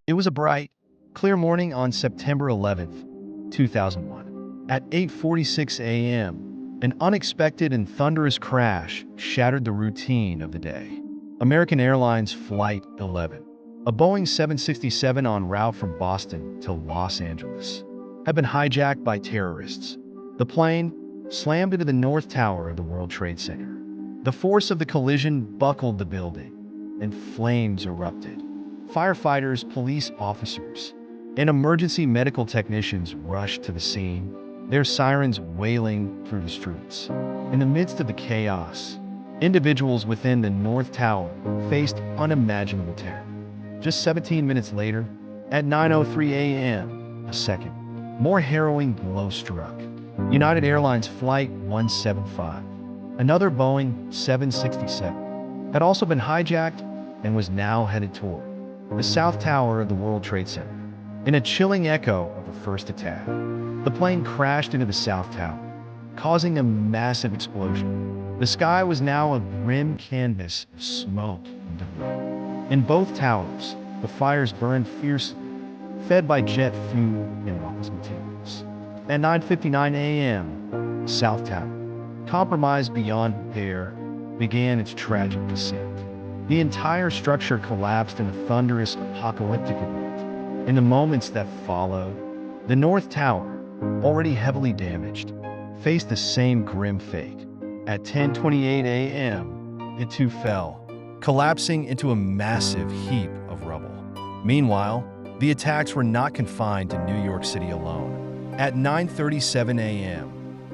It was a bright, clear morning on September 11th, 2001. At 8:46 a.m., an unexpected and thunderous crash shattered the routine of the day. American Airlines Flight 11, a Boeing 767 en route from Boston to Los Angeles, had been hijacked by terrorists. The plane slammed into the North Tower of the World Trade Center. The force of the collision buckled the building, and flames erupted. Firefighters, police officers, and emergency medical technicians rushed to the scene, their sirens wailing through the streets. In the midst of the chaos, individuals within the North Tower faced unimaginable terror. Just 17 minutes later, at 9:03 a.m., a second, more harrowing blow struck. United Airlines Flight 175, another Boeing 767, had also been hijacked and was now headed toward the South Tower of the World Trade Center. In a chilling echo of the first attack, the plane crashed into the South Tower, causing a massive explosion. The sky was now a grim canvas of smoke and debris. In both towers, the fires burned fiercely, fed by jet fuel and raw materials. At 9:59 a.m., South Tower, compromised beyond repair, began its tragic descent. The entire structure collapsed in a thunderous apocalyptic event. In the moments that followed, the North Tower, already heavily damaged, faced the same grim fate. At 10:28 a.m., it too fell, collapsing into a massive heap of rubble. Meanwhile, the attacks were not confined to New York City alone. At 9:37 a.m.,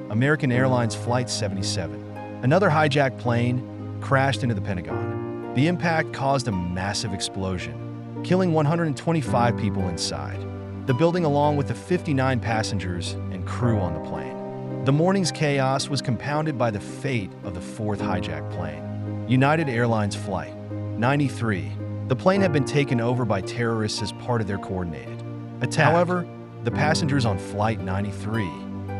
American Airlines Flight 77, another hijacked plane, crashed into the Pentagon. The impact caused a massive explosion, killing 125 people inside. The building, along with the 59 passengers and crew on the plane. The morning's chaos was compounded by the fate of the fourth hijacked plane, United Airlines Flight 93. The plane had been taken over by terrorists as part of their coordinated attack. However, the passengers on Flight 93,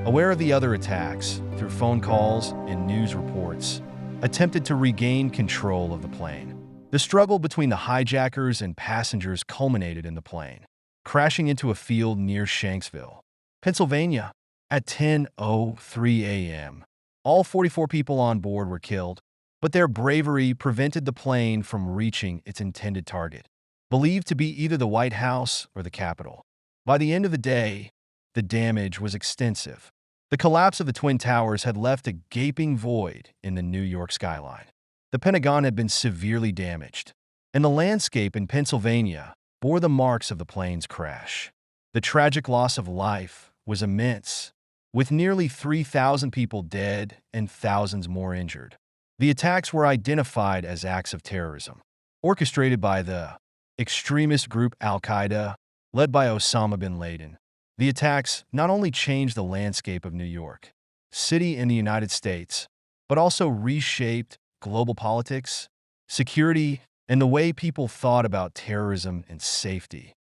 aware of the other attacks through phone calls and news reports, attempted to regain control of the plane. The struggle between the hijackers and passengers culminated in the plane crashing into a field near Shanksville, Pennsylvania, at 10:03 a.m. All 44 people on board were killed, but their bravery prevented the plane from reaching its intended target, believed to be either the White House or the Capitol. By the end of the day, the damage was extensive. The collapse of the Twin Towers had left a gaping void in the New York skyline. The Pentagon had been severely damaged, and the landscape in Pennsylvania bore the marks of the plane's crash. The tragic loss of life was immense, with nearly 3,000 people dead and thousands more injured. The attacks were identified as acts of terrorism, orchestrated by the extremist group Al-Qaeda, led by Osama bin Laden. The attacks not only changed the landscape of New York City in the United States, but also reshaped global politics, security, and the way people thought about terrorism and safety.